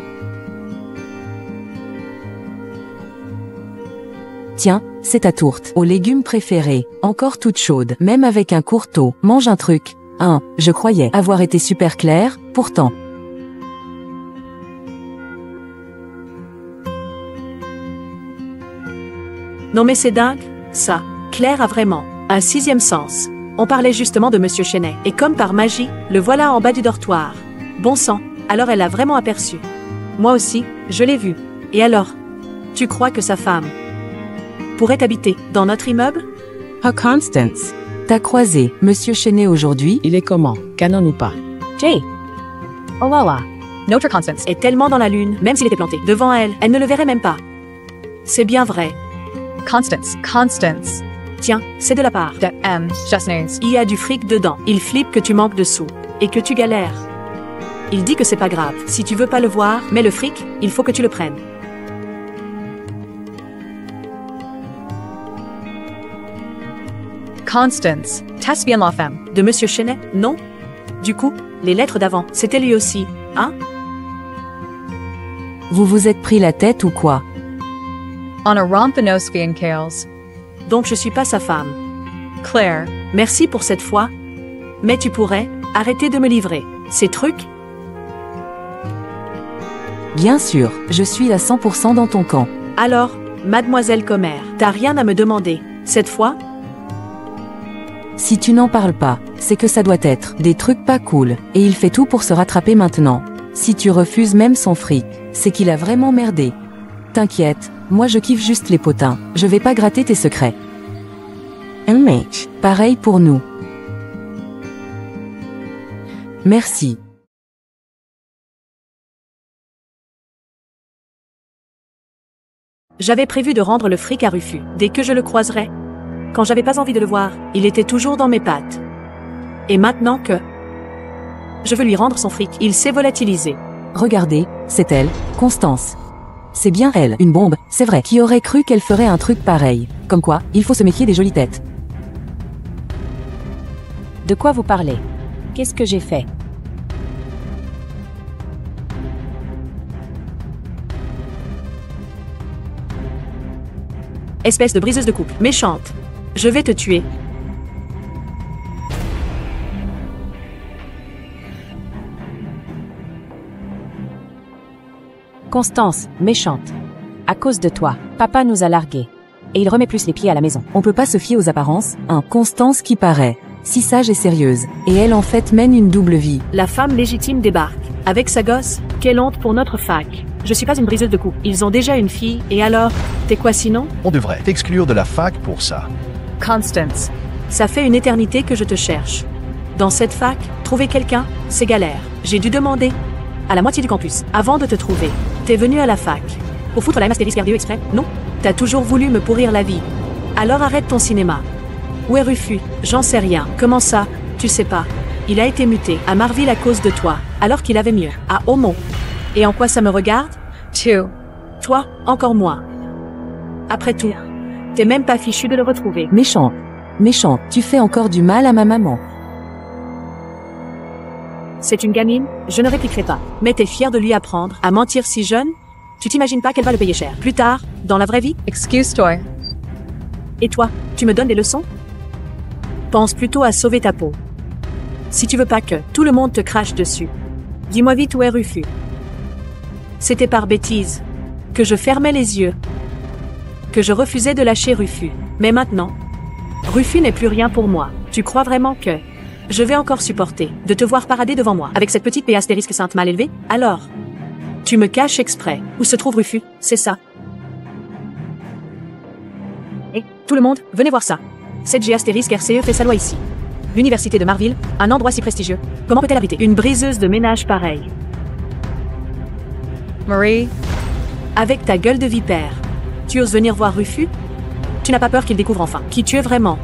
Tiens, c'est ta tourte. Aux légumes préférés, encore toute chaude, même avec un courteau. Mange un truc. Je croyais avoir été super clair, pourtant. Non mais c'est dingue, ça. Claire a vraiment un sixième sens. On parlait justement de Monsieur Chenet, et comme par magie, le voilà en bas du dortoir. Bon sang, alors elle l'a vraiment aperçu. Moi aussi, je l'ai vu. Et alors? Tu crois que sa femme pourrait habiter dans notre immeuble? Oh Constance, t'as croisé Monsieur Chenet aujourd'hui? Il est comment? Canon ou pas? Jay! Oh waouh! Notre Constance. Est tellement dans la lune, même s'il était planté devant elle, elle ne le verrait même pas. C'est bien vrai. Constance. Tiens, c'est de la part. De M. Chesnays. Il y a du fric dedans. Il flippe que tu manques de sous. Et que tu galères. Il dit que c'est pas grave. Si tu veux pas le voir, mais le fric, il faut que tu le prennes. Constance. Test bien la femme. De Monsieur Chenet? Non. Du coup, les lettres d'avant, c'était lui aussi, hein? Vous vous êtes pris la tête ou quoi? On a rompenos bien Kales. Donc je suis pas sa femme. Claire. Merci pour cette fois. Mais tu pourrais arrêter de me livrer ces trucs? Bien sûr, je suis à 100% dans ton camp. Alors, mademoiselle Commère, t'as rien à me demander, cette fois? Si tu n'en parles pas, c'est que ça doit être des trucs pas cool, et il fait tout pour se rattraper maintenant. Si tu refuses même son fric, c'est qu'il a vraiment merdé. T'inquiète, moi je kiffe juste les potins, je vais pas gratter tes secrets. Pareil pour nous. Merci. J'avais prévu de rendre le fric à Rufus, dès que je le croiserais. Quand j'avais pas envie de le voir, il était toujours dans mes pattes. Et maintenant que je veux lui rendre son fric, il s'est volatilisé. Regardez, c'est elle, Constance. C'est bien elle, une bombe, c'est vrai. Qui aurait cru qu'elle ferait un truc pareil? Comme quoi, il faut se méfier des jolies têtes. De quoi vous parlez? Qu'est-ce que j'ai fait? Espèce de briseuse de couple, méchante. Je vais te tuer. Constance, méchante. À cause de toi, papa nous a largués. Et il remet plus les pieds à la maison. On peut pas se fier aux apparences, Constance qui paraît si sage et sérieuse, et elle en fait mène une double vie. La femme légitime débarque. Avec sa gosse, quelle honte pour notre fac. Je suis pas une briseuse de couple. Ils ont déjà une fille, et alors, t'es quoi sinon? On devrait t'exclure de la fac pour ça. Constance. Ça fait une éternité que je te cherche. Dans cette fac, trouver quelqu'un, c'est galère. J'ai dû demander à la moitié du campus avant de te trouver. T'es venu à la fac. Pour foutre la M*** exprès? Non. T'as toujours voulu me pourrir la vie. Alors arrête ton cinéma. Où est Rufus? J'en sais rien. Comment ça? Tu sais pas. Il a été muté à Marville à cause de toi, alors qu'il avait mieux à Aumont. Et en quoi ça me regarde? Toi, encore moins. Après tout, t'es même pas fichu de le retrouver. Méchant, tu fais encore du mal à ma maman. C'est une gamine, je ne répliquerai pas. Mais t'es fier de lui apprendre à mentir si jeune? Tu t'imagines pas qu'elle va le payer cher plus tard, dans la vraie vie? Excuse-toi. Et toi, tu me donnes des leçons? Pense plutôt à sauver ta peau. Si tu veux pas que tout le monde te crache dessus, dis-moi vite où est Rufus. C'était par bêtise que je fermais les yeux, que je refusais de lâcher Rufus. Mais maintenant, Rufus n'est plus rien pour moi. Tu crois vraiment que je vais encore supporter de te voir parader devant moi avec cette petite P astérisque sainte mal élevée? Alors, tu me caches exprès. Où se trouve Rufus? C'est ça. Et tout le monde, venez voir ça. Cette G astérisque RCE fait sa loi ici. L'université de Marville, un endroit si prestigieux. Comment peut-elle abriter une briseuse de ménage pareille? Marie. Avec ta gueule de vipère, tu oses venir voir Rufus? Tu n'as pas peur qu'il découvre enfin qui tu es vraiment?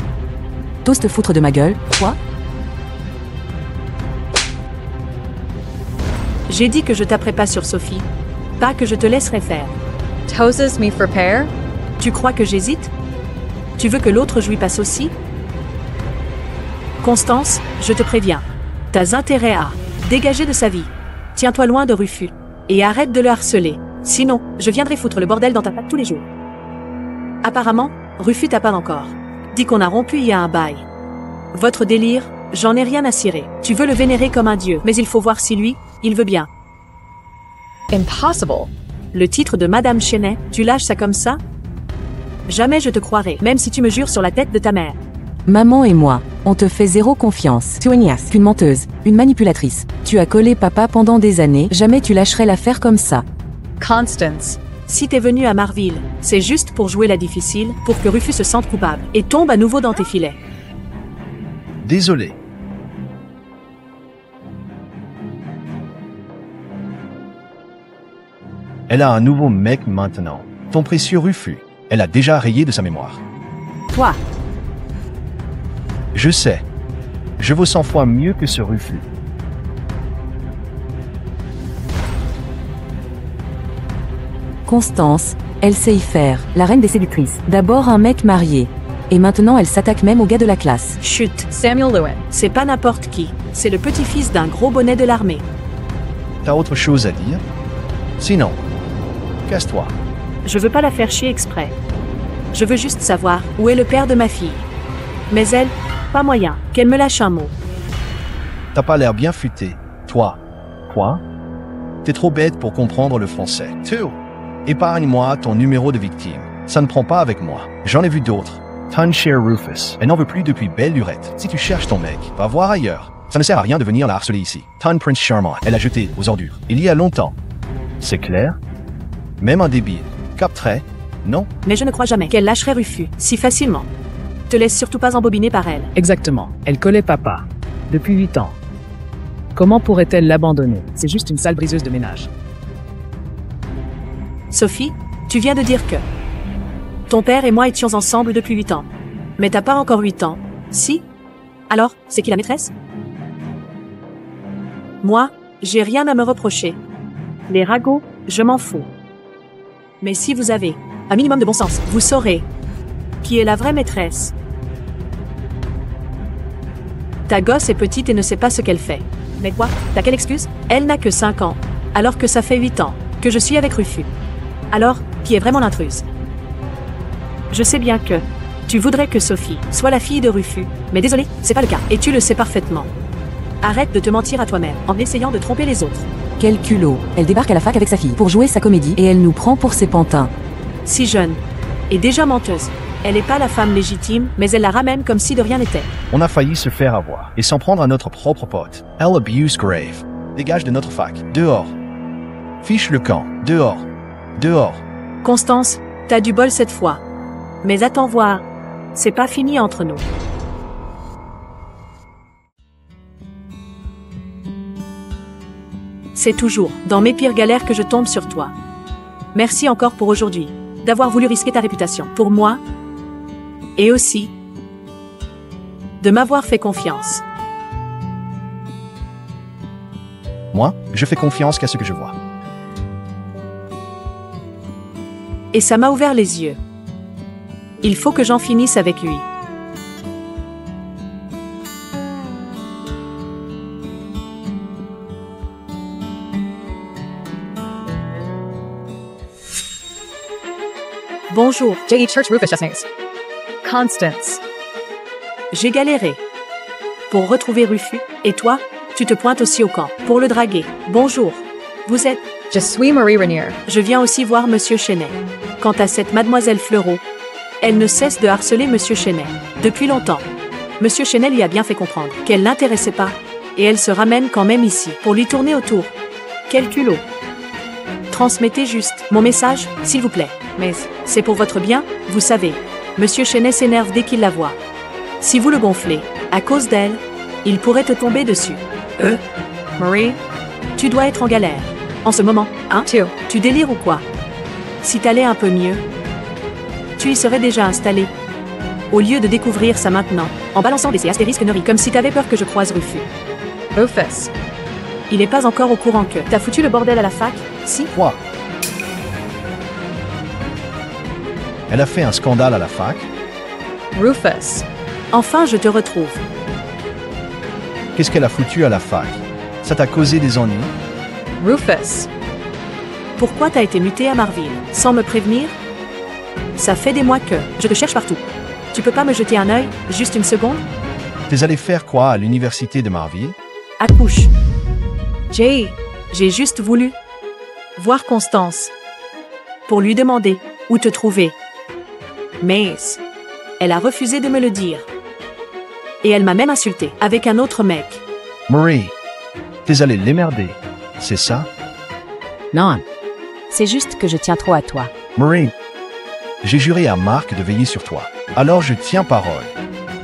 T'oses te foutre de ma gueule, quoi? J'ai dit que je taperais pas sur Sophie, pas que je te laisserais faire. T'oses me for pair? Tu crois que j'hésite? Tu veux que l'autre jouit passe aussi? Constance, je te préviens. T'as intérêt à dégager de sa vie. Tiens-toi loin de Rufus. Et arrête de le harceler. Sinon, je viendrai foutre le bordel dans ta patte tous les jours. Apparemment, Rufus t'appelle encore. Dit qu'on a rompu il y a un bail. Votre délire, j'en ai rien à cirer. Tu veux le vénérer comme un dieu, mais il faut voir si lui, il veut bien. Impossible. Le titre de Madame Chenet, tu lâches ça comme ça? Jamais je te croirai, même si tu me jures sur la tête de ta mère. Maman et moi, on te fait zéro confiance. Tu es une menteuse, une manipulatrice. Tu as collé papa pendant des années, jamais tu lâcherais l'affaire comme ça. Constance. Si t'es venu à Marville, c'est juste pour jouer la difficile, pour que Rufus se sente coupable, et tombe à nouveau dans tes filets. Désolé. Elle a un nouveau mec maintenant. Ton précieux Rufus. Elle a déjà rayé de sa mémoire. Toi, Je sais. Je vaux 100 fois mieux que ce Rufus. Constance, elle sait y faire, la reine des séductrices. D'abord un mec marié. Et maintenant elle s'attaque même au gars de la classe. chut, Samuel Lewin. c'est pas n'importe qui. C'est le petit-fils d'un gros bonnet de l'armée. T'as autre chose à dire? Sinon, casse-toi. Je veux pas la faire chier exprès. Je veux juste savoir où est le père de ma fille. Mais elle, pas moyen, qu'elle me lâche un mot. T'as pas l'air bien futé. Toi. Quoi? T'es trop bête pour comprendre le français. Épargne-moi ton numéro de victime. Ça ne prend pas avec moi. J'en ai vu d'autres. Ton cher Rufus. Elle n'en veut plus depuis belle lurette. Si tu cherches ton mec, va voir ailleurs. Ça ne sert à rien de venir la harceler ici. Ton prince charmant, elle a jeté aux ordures. Il y a longtemps. C'est clair? Même un débile. Capterait? Non? Mais je ne crois jamais qu'elle lâcherait Rufus si facilement. Te laisse surtout pas embobiner par elle. Exactement. Elle collait papa. Depuis 8 ans. Comment pourrait-elle l'abandonner? C'est juste une sale briseuse de ménage. Sophie, tu viens de dire que ton père et moi étions ensemble depuis 8 ans. Mais t'as pas encore 8 ans, si? Alors, c'est qui la maîtresse? Moi, j'ai rien à me reprocher. Les ragots, je m'en fous. Mais si vous avez un minimum de bon sens, vous saurez qui est la vraie maîtresse. Ta gosse est petite et ne sait pas ce qu'elle fait. Mais quoi? T'as quelle excuse? Elle n'a que 5 ans, alors que ça fait 8 ans que je suis avec Rufus. Alors, qui est vraiment l'intruse? Je sais bien que tu voudrais que Sophie soit la fille de Rufus, mais désolé, c'est pas le cas, et tu le sais parfaitement. Arrête de te mentir à toi-même en essayant de tromper les autres. Quel culot. Elle débarque à la fac avec sa fille pour jouer sa comédie et elle nous prend pour ses pantins. Si jeune, et déjà menteuse. Elle n'est pas la femme légitime, mais elle la ramène comme si de rien n'était. On a failli se faire avoir et s'en prendre à notre propre pote. Elle abuse grave. Dégage de notre fac. Dehors. Fiche le camp. Dehors. Dehors. Constance, t'as du bol cette fois. Mais attends voir. C'est pas fini entre nous. C'est toujours dans mes pires galères que je tombe sur toi. Merci encore pour aujourd'hui, d'avoir voulu risquer ta réputation pour moi, et aussi de m'avoir fait confiance. Moi, je fais confiance qu'à ce que je vois. Et ça m'a ouvert les yeux. Il faut que j'en finisse avec lui. Bonjour, J.E. Church Rufus Chesnais. Constance. j'ai galéré pour retrouver Rufus, et toi, tu te pointes aussi au camp pour le draguer. Bonjour, vous êtes... Je suis Marie Rainier. Je viens aussi voir Monsieur Chenet. Quant à cette mademoiselle Fleureau, elle ne cesse de harceler Monsieur Chenet. Depuis longtemps. Monsieur Chenet lui a bien fait comprendre qu'elle l'intéressait pas, et elle se ramène quand même ici pour lui tourner autour. Quel culot. Transmettez juste mon message, s'il vous plaît. Mais c'est pour votre bien, vous savez. Monsieur Chenet s'énerve dès qu'il la voit. Si vous le gonflez, à cause d'elle, il pourrait te tomber dessus. Marie. Tu dois être en galère. En ce moment, hein? Tu délires ou quoi? Si t'allais un peu mieux, tu y serais déjà installé. Au lieu de découvrir ça maintenant, en balançant des astérisques conneries comme si t'avais peur que je croise Rufus. Rufus. Il n'est pas encore au courant que t'as foutu le bordel à la fac, si? Quoi? Elle a fait un scandale à la fac? Rufus. Enfin, je te retrouve. Qu'est-ce qu'elle a foutu à la fac? Ça t'a causé des ennuis? Rufus. Pourquoi t'as été muté à Marville, sans me prévenir? Ça fait des mois que je te cherche partout. Tu peux pas me jeter un œil, juste une seconde? T'es allé faire quoi à l'université de Marville? Accouche. Jay. J'ai juste voulu Voir Constance. pour lui demander où te trouver. Mais elle a refusé de me le dire. Et elle m'a même insulté avec un autre mec. Marie, t'es allé l'émerder, c'est ça? Non. C'est juste que je tiens trop à toi. Marie, j'ai juré à Marc de veiller sur toi. Alors je tiens parole.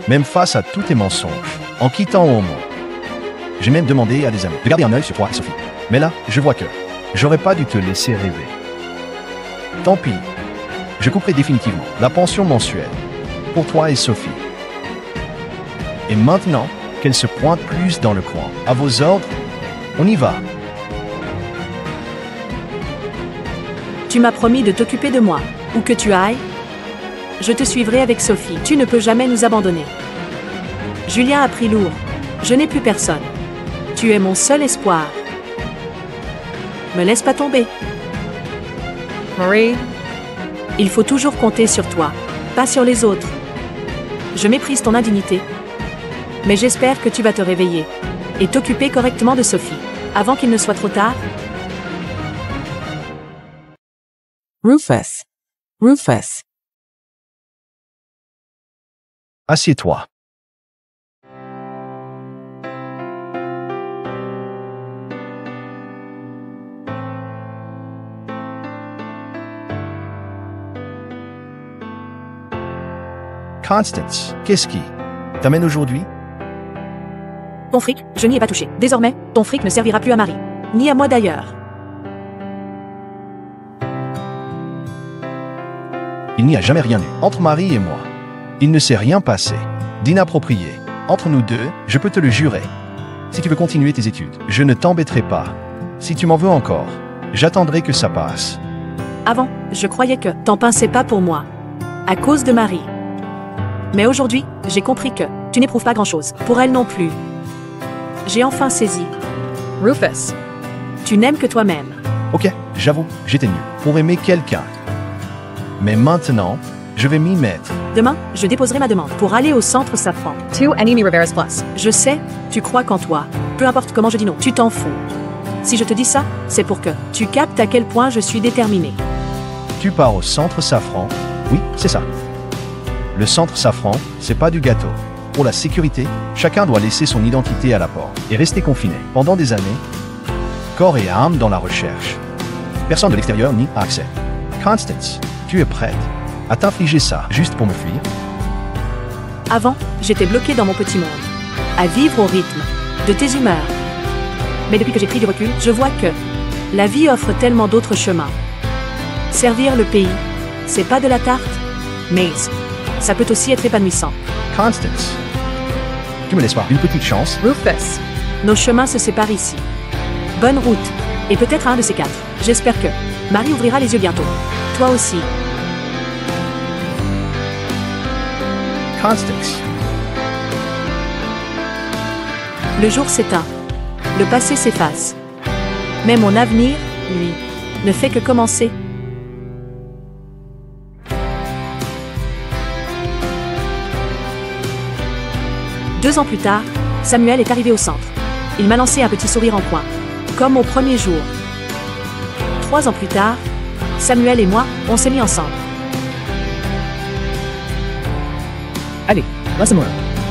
Même face à tous tes mensonges, en quittant Homo. J'ai même demandé à des amis de garder un œil sur toi et Sophie. Mais là, je vois que j'aurais pas dû te laisser rêver. Tant pis. Je couperai définitivement la pension mensuelle pour toi et Sophie. Et maintenant qu'elle se pointe plus dans le coin, à vos ordres, on y va. Tu m'as promis de t'occuper de moi, où que tu ailles. Je te suivrai avec Sophie. Tu ne peux jamais nous abandonner. Julien a pris lourd. Je n'ai plus personne. Tu es mon seul espoir. Me laisse pas tomber. Marie. Il faut toujours compter sur toi, pas sur les autres. Je méprise ton indignité. Mais j'espère que tu vas te réveiller et t'occuper correctement de Sophie, avant qu'il ne soit trop tard. Rufus. Rufus. Assieds-toi. Constance, qu'est-ce qui t'amène aujourd'hui? Ton fric, je n'y ai pas touché. Désormais, ton fric ne servira plus à Marie. Ni à moi d'ailleurs. Il n'y a jamais rien eu entre Marie et moi. Il ne s'est rien passé d'inapproprié entre nous deux, je peux te le jurer. Si tu veux continuer tes études, je ne t'embêterai pas. Si tu m'en veux encore, j'attendrai que ça passe. Avant, je croyais que t'en pinçais pas pour moi. À cause de Marie. Mais aujourd'hui, j'ai compris que tu n'éprouves pas grand-chose. Pour elle non plus. J'ai enfin saisi. Rufus. Tu n'aimes que toi-même. Ok, j'avoue, j'étais nul pour aimer quelqu'un. Mais maintenant, je vais m'y mettre. Demain, je déposerai ma demande pour aller au centre Safran. 2 Enemy Rivera's Plus. Je sais, tu crois qu'en toi. Peu importe comment je dis non, tu t'en fous. Si je te dis ça, c'est pour que tu captes à quel point je suis déterminée. Tu pars au centre Safran? Oui, c'est ça. Le centre Safran, c'est pas du gâteau. Pour la sécurité, chacun doit laisser son identité à la porte et rester confiné pendant des années, corps et âme dans la recherche. Personne de l'extérieur n'y a accès. Constance, tu es prête à t'infliger ça juste pour me fuir? Avant, j'étais bloquée dans mon petit monde, à vivre au rythme de tes humeurs. Mais depuis que j'ai pris du recul, je vois que la vie offre tellement d'autres chemins. Servir le pays, c'est pas de la tarte, mais ça peut aussi être épanouissant. Constance, tu me laisses pas une petite chance? Rufus. Nos chemins se séparent ici. Bonne route, et peut-être un de ces quatre. J'espère que Marie ouvrira les yeux bientôt. Toi aussi. Constance, Le jour s'éteint. Le passé s'efface. Mais mon avenir, lui, ne fait que commencer. Deux ans plus tard, Samuel est arrivé au centre. Il m'a lancé un petit sourire en coin, comme au premier jour. 3 ans plus tard, Samuel et moi, on s'est mis ensemble. Allez, laisse-moi.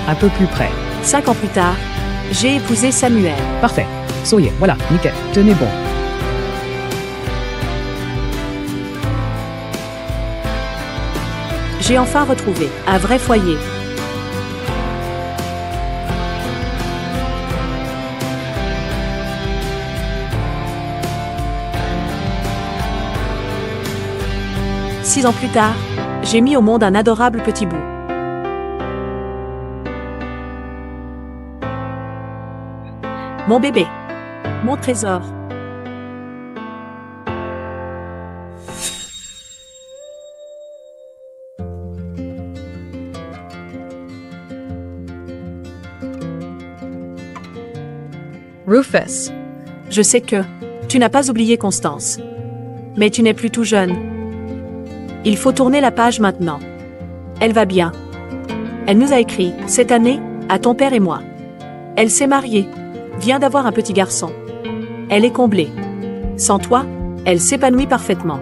Un peu plus près. 5 ans plus tard, j'ai épousé Samuel. Parfait. Soyez, voilà, nickel. Tenez bon. J'ai enfin retrouvé un vrai foyer. Six ans plus tard, j'ai mis au monde un adorable petit bout. Mon bébé. Mon trésor. Rufus. Je sais que tu n'as pas oublié Constance. Mais tu n'es plus tout jeune. Il faut tourner la page maintenant. Elle va bien. Elle nous a écrit, cette année, à ton père et moi. Elle s'est mariée, vient d'avoir un petit garçon. Elle est comblée. Sans toi, elle s'épanouit parfaitement.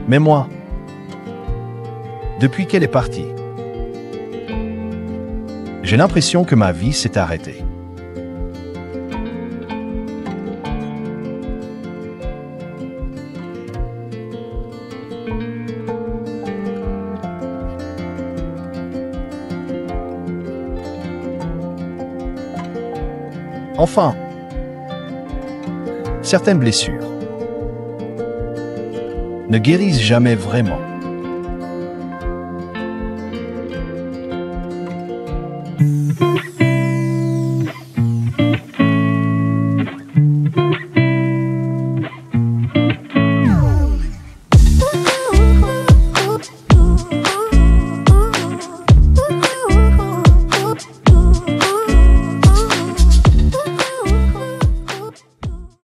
Mais moi, depuis qu'elle est partie, j'ai l'impression que ma vie s'est arrêtée. Enfin, certaines blessures ne guérissent jamais vraiment.